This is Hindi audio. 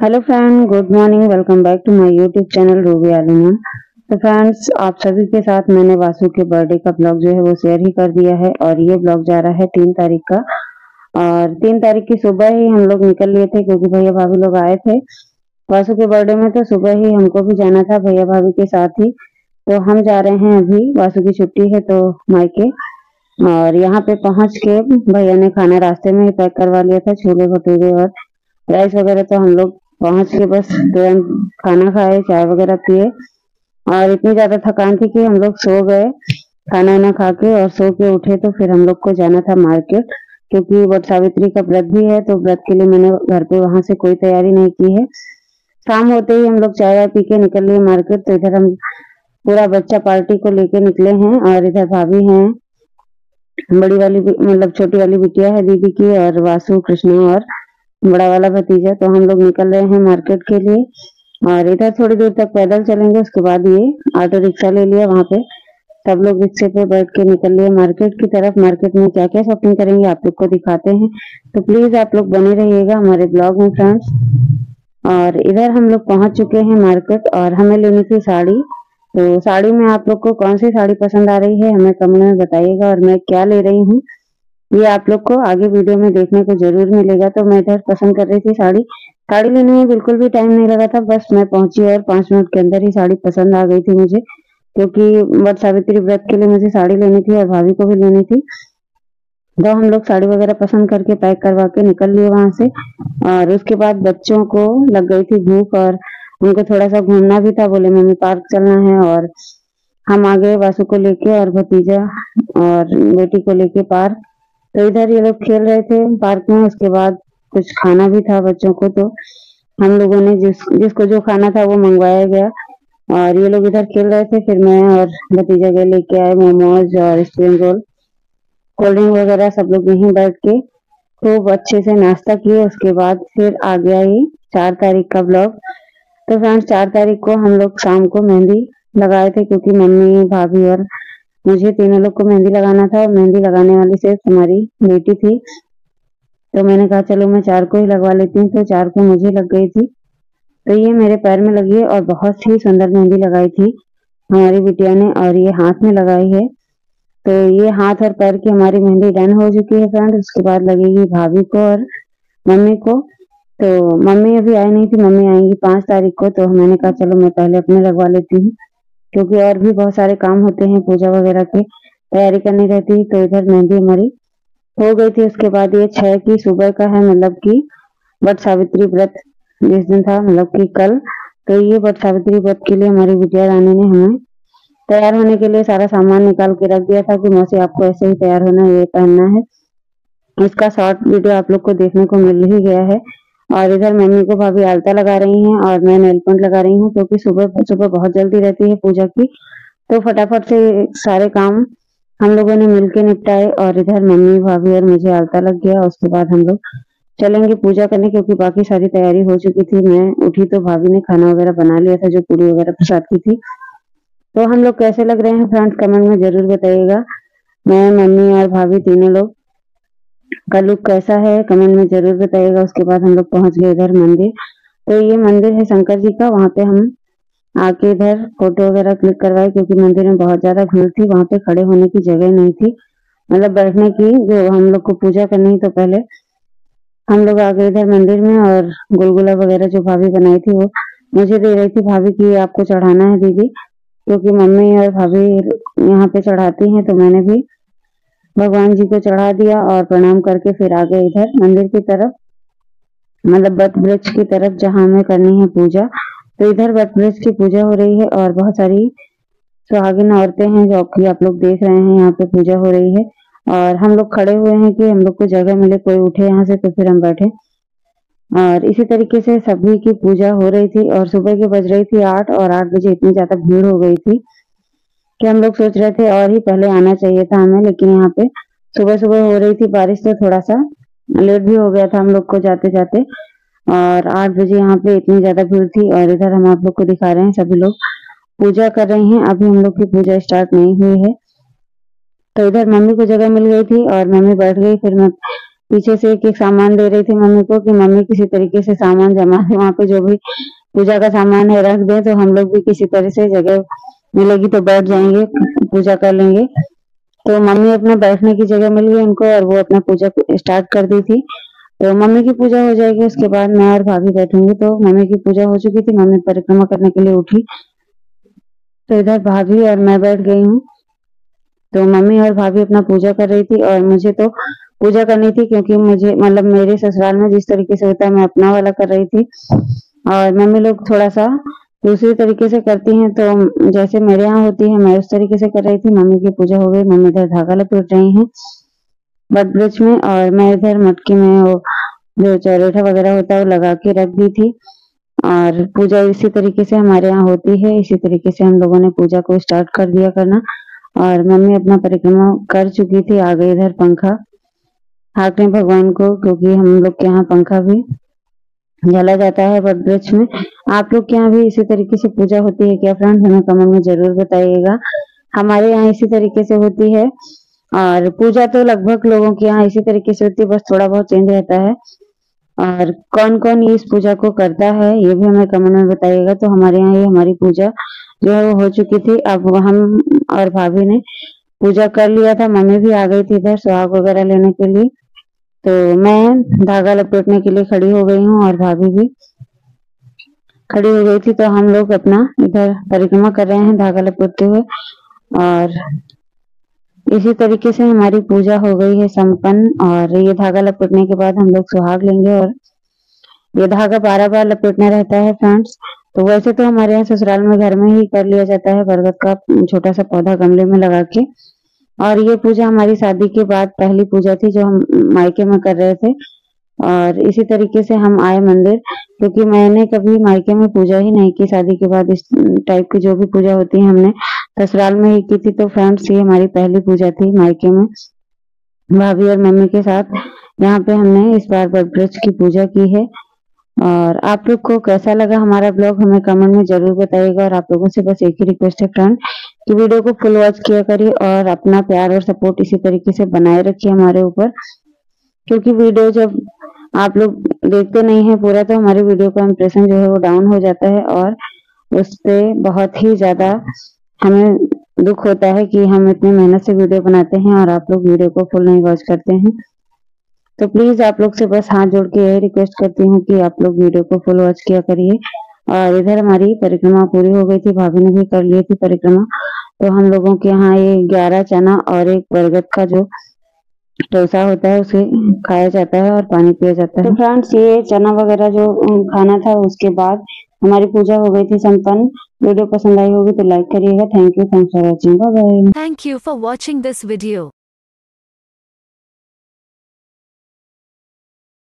Hello friend, good morning. Welcome back to my YouTube channel Ruby Alima. तो फ्रेंड्स, आप सभी के साथ मैंने वासु के बर्थडे का ब्लॉग जो है वो शेयर ही कर दिया है और ये ब्लॉग जा रहा है 3 तारीख का। और 3 तारीख की सुबह ही हम लोग निकल लिए थे क्योंकि भैया भाभी लोग आए थे वासु के बर्थडे में। तो सुबह ही हमको भी जाना था भैया भाभी के साथ ही। तो हम जा रहे हैं, अभी वासु की छुट्टी है तो मायके। और यहाँ पे पहुंच के भैया ने खाना रास्ते में ही पैक करवा लिया था, छोले भटूरे और राइस वगैरह। तो हम लोग पहुंच के बस तुरंत खाना खाए, चाय वगैरह पिए और इतनी ज्यादा थकान थी कि हम लोग सो गए खाना वाना खा के। और सो के उठे तो फिर हम लोग को जाना था मार्केट, क्योंकि वट सावित्री का व्रत भी है। तो व्रत के लिए मैंने घर पे वहां से कोई तैयारी नहीं की है। शाम होते ही हम लोग चाय वाय पी के निकल लिए मार्केट। तो इधर हम पूरा बच्चा पार्टी को लेके निकले हैं और इधर भाभी हैं, बड़ी वाली मतलब छोटी वाली बिटिया है दीदी की, और वासु, कृष्णा और बड़ा वाला भतीजा। तो हम लोग निकल रहे हैं मार्केट के लिए। और इधर थोड़ी दूर तक पैदल चलेंगे, उसके बाद ये ऑटो रिक्शा ले लिया। वहां पे सब लोग रिक्शे पे बैठ के निकल लिए मार्केट की तरफ। मार्केट में क्या क्या शॉपिंग करेंगे आप लोग को दिखाते हैं, तो प्लीज आप लोग बने रहिएगा हमारे ब्लॉग में फ्रेंड्स। और इधर हम लोग पहुंच चुके हैं मार्केट और हमें लेनी थी साड़ी। तो साड़ी में आप लोग को कौन सी साड़ी पसंद आ रही है हमें कमेंट में बताइएगा, और मैं क्या ले रही हूँ ये आप लोग को आगे वीडियो में देखने को जरूर मिलेगा। तो मैं इधर पसंद कर रही थी साड़ी। साड़ी लेने में बिल्कुल भी टाइम नहीं लगा था, बस मैं पहुंची और 5 मिनट के अंदर ही साड़ी पसंद आ गई थी मुझे, क्योंकि वट सावित्री व्रत के लिए मुझे साड़ी लेनी थी और भाभी को भी लेनी थी। तो हम लोग साड़ी वगैरह पसंद करके पैक करवा के निकल लिए वहां से। और उसके बाद बच्चों को लग गई थी भूख और उनको थोड़ा सा घूमना भी था, बोले मम्मी पार्क चलना है। और हम आ गए वासु को लेके और भतीजा और बेटी को लेके पार्क। तो इधर ये लोग खेल रहे थे पार्क में। उसके बाद कुछ खाना भी था बच्चों को, तो हम लोगों ने जिसको जो खाना था वो मंगवाया गया। और ये लोग इधर खेल रहे थे, फिर मैं और भतीजा के लेके आए मोमोज और स्प्रिंग रोल, कोल्ड ड्रिंक वगैरह। सब लोग यहीं बैठ के खूब अच्छे से नाश्ता किए। उसके बाद फिर आ गया ये 4 तारीख का ब्लॉग। तो फ्रेंड्स, 4 तारीख को हम लोग शाम को मेहंदी लगाए थे, क्योंकि मम्मी, भाभी और मुझे तीनों लोग को मेहंदी लगाना था। और मेहंदी लगाने वाली सिर्फ हमारी बेटी थी, तो मैंने कहा चलो मैं 4 को ही लगवा लेती हूँ। तो 4 को मुझे लग गई थी। तो ये मेरे पैर में लगी है और बहुत ही सुंदर मेहंदी लगाई थी हमारी बिटिया ने, और ये हाथ में लगाई है। तो ये हाथ और पैर की हमारी मेहंदी डन हो चुकी है फ्रेंड। उसके बाद लगेगी भाभी को और मम्मी को। तो मम्मी अभी आई नहीं थी, मम्मी आएंगी 5 तारीख को। तो मैंने कहा चलो मैं पहले अपने लगवा लेती हूँ, क्योंकि और भी बहुत सारे काम होते हैं, पूजा वगैरह की तैयारी करनी रहती है। तो इधर मेहंदी हमारी हो गई थी। उसके बाद ये 6 की सुबह का है, मतलब कि वट सावित्री व्रत जिस दिन था, मतलब कि कल। तो ये वट सावित्री व्रत के लिए हमारी बिटिया रानी ने हमें तैयार होने के लिए सारा सामान निकाल के रख दिया था कि मौसी आपको ऐसे ही तैयार होना है, ये पहनना है। इसका शॉर्ट वीडियो आप लोग को देखने को मिल ही गया है। और इधर मम्मी को भाभी आलता लगा रही हैं और मैं नेल पेंट लगा रही हूँ, क्योंकि सुबह सुबह बहुत जल्दी रहती है पूजा की। तो फटाफट से सारे काम हम लोगों ने मिलके निपटाए। और इधर मम्मी, भाभी और मुझे आलता लग गया। उसके बाद हम लोग चलेंगे पूजा करने, क्योंकि बाकी सारी तैयारी हो चुकी थी। मैं उठी तो भाभी ने खाना वगैरह बना लिया था, जो पूरी वगैरह प्रसाद की थी। तो हम लोग कैसे लग रहे हैं फ्रेंड्स कमेंट में जरूर बताइएगा। मैं, मम्मी और भाभी तीनों लोग का लुक कैसा है कमेंट में जरूर बताइएगा। उसके बाद हम लोग पहुंच गए इधर मंदिर। तो ये मंदिर है शंकर जी का, वहां पे हम आके इधर फोटो वगैरह क्लिक करवाए, क्योंकि मंदिर में बहुत ज्यादा भीड़ थी, वहां पे खड़े होने की जगह नहीं थी, मतलब बैठने की। जो हम लोग को पूजा करनी तो पहले हम लोग आ गए इधर मंदिर में। और गुलगुला वगैरह जो भाभी बनाई थी वो मुझे दे रही थी भाभी की, आपको चढ़ाना है दीदी, क्योंकि मम्मी और भाभी यहाँ पे चढ़ाती हैं। तो मैंने भी भगवान जी को चढ़ा दिया और प्रणाम करके फिर आ गए इधर मंदिर की तरफ, मतलब वट वृक्ष की तरफ जहाँ हमें करनी है पूजा। तो इधर वट वृक्ष की पूजा हो रही है और बहुत सारी सुहागिन औरतें हैं, जो कि आप लोग देख रहे हैं यहाँ पे पूजा हो रही है। और हम लोग खड़े हुए हैं कि हम लोग को जगह मिले, कोई उठे यहाँ से तो फिर हम बैठे। और इसी तरीके से सभी की पूजा हो रही थी। और सुबह की बज रही थी 8, और 8 बजे इतनी ज्यादा भीड़ हो गई थी कि हम लोग सोच रहे थे और ही पहले आना चाहिए था हमें। लेकिन यहाँ पे सुबह सुबह हो रही थी बारिश, तो थोड़ा सा लेट भी हो गया था हम लोग को जाते जाते। और 8 बजे यहाँ पे इतनी ज्यादा भीड़ थी। और इधर हम आप लोग को दिखा रहे हैं, सभी लोग पूजा कर रहे हैं। अभी हम लोग की पूजा स्टार्ट नहीं हुई है। तो इधर मम्मी को जगह मिल गई थी और मम्मी बैठ गई, फिर मैं पीछे से एक एक सामान दे रही थी मम्मी को कि मम्मी किसी तरीके से सामान जमा दे, वहाँ पे जो भी पूजा का सामान है रख दे, तो हम लोग भी किसी तरह से जगह मिलेगी तो बैठ जाएंगे, पूजा कर लेंगे। तो मम्मी अपना बैठने की जगह मिल गई उनको और वो अपना पूजा स्टार्ट कर दी थी। तो मम्मी की पूजा हो जाएगी, उसके बाद मैं और भाभी बैठूंगी। तो मम्मी की पूजा हो चुकी थी, मम्मी परिक्रमा करने के लिए उठी, तो इधर भाभी और मैं बैठ गई हूँ। तो मम्मी और भाभी अपना पूजा कर रही थी और मुझे तो पूजा करनी थी, क्योंकि मुझे मतलब मेरे ससुराल में जिस तरीके से होता है मैं अपना वाला कर रही थी, और मम्मी लोग थोड़ा सा दूसरी तरीके से करती हैं। तो जैसे मेरे यहाँ होती है मैं उस तरीके से कर रही थी। मम्मी की पूजा हो गई, मम्मी इधर धागा लपेट रही हैं बट ब्रिज में, और मैं इधर मटकी में वो जो चौरेठा वगैरह होता है वो लगा के रख दी थी। और पूजा इसी तरीके से हमारे यहाँ होती है, इसी तरीके से हम लोगों ने पूजा को स्टार्ट कर दिया करना। और मम्मी अपना परिक्रमा कर चुकी थी, आ गई इधर पंखा हाँकने भगवान को, क्योंकि हम लोग के यहाँ पंखा भी जला जाता है वट वृक्ष में। आप लोग के यहाँ भी इसी तरीके से पूजा होती है क्या फ्रेंड्स? हमें कमेंट में जरूर बताइएगा। हमारे यहाँ इसी तरीके से होती है, और पूजा तो लगभग लोगों के यहाँ इसी तरीके से होती है, बस थोड़ा बहुत चेंज रहता है। और कौन कौन इस पूजा को करता है ये भी हमें कमेंट में बताइएगा। तो हमारे यहाँ ये हमारी पूजा जो है वो हो चुकी थी। अब हम और भाभी ने पूजा कर लिया था, मम्मी भी आ गई थी इधर सुहाग वगैरह लेने के लिए। तो मैं धागा लपेटने के लिए खड़ी हो गई हूँ और भाभी भी खड़ी हो गई थी। तो हम लोग अपना इधर परिक्रमा कर रहे हैं धागा लपेटते हुए, और इसी तरीके से हमारी पूजा हो गई है संपन्न। और ये धागा लपेटने के बाद हम लोग सुहाग लेंगे, और ये धागा 12 बार लपेटना रहता है फ्रेंड्स। तो वैसे तो हमारे यहाँ ससुराल में घर में ही कर लिया जाता है, बरगद का छोटा सा पौधा गमले में लगा के। और ये पूजा हमारी शादी के बाद पहली पूजा थी जो हम मायके में कर रहे थे। और इसी तरीके से हम आए मंदिर, क्योंकि मैंने कभी मायके में पूजा ही नहीं की शादी के बाद। इस टाइप की जो भी पूजा होती है हमने ससुराल में ही की थी। तो फ्रेंड्स ये हमारी पहली पूजा थी मायके में भाभी और मम्मी के साथ। यहाँ पे हमने इस बार वटवृक्ष की पूजा की है। और आप लोग को कैसा लगा हमारा ब्लॉग हमें कमेंट में जरूर बताइएगा। और आप लोगों से बस एक ही रिक्वेस्ट है फ्रेंड कि वीडियो को फुल वॉच किया करिए और अपना प्यार और सपोर्ट इसी तरीके से बनाए रखिए हमारे ऊपर, क्योंकि वीडियो जब आप लोग देखते नहीं है पूरा तो हमारी वीडियो का इंप्रेशन जो है वो डाउन हो जाता है, और उस पे बहुत ही ज्यादा हमें दुख होता है कि हम इतनी मेहनत से वीडियो बनाते हैं और आप लोग वीडियो को फुल नहीं वॉच करते हैं। तो प्लीज आप लोग से बस हाथ जोड़ के यही रिक्वेस्ट करती हूँ कि आप लोग वीडियो को फुल वॉच किया करिए। और इधर हमारी परिक्रमा पूरी हो गई थी, भाभी ने भी कर ली थी परिक्रमा। तो हम लोगों के यहाँ ये 11 चना और एक बरगद का जो डोसा होता है उसे खाया जाता है और पानी पिया जाता है। तो फ्रेंड्स ये चना वगैरह जो खाना था उसके बाद हमारी पूजा हो गई थी संपन्न। वीडियो पसंद आई होगी तो लाइक करिएगा। Thank you for watching, bye bye. Thank you for watching this video.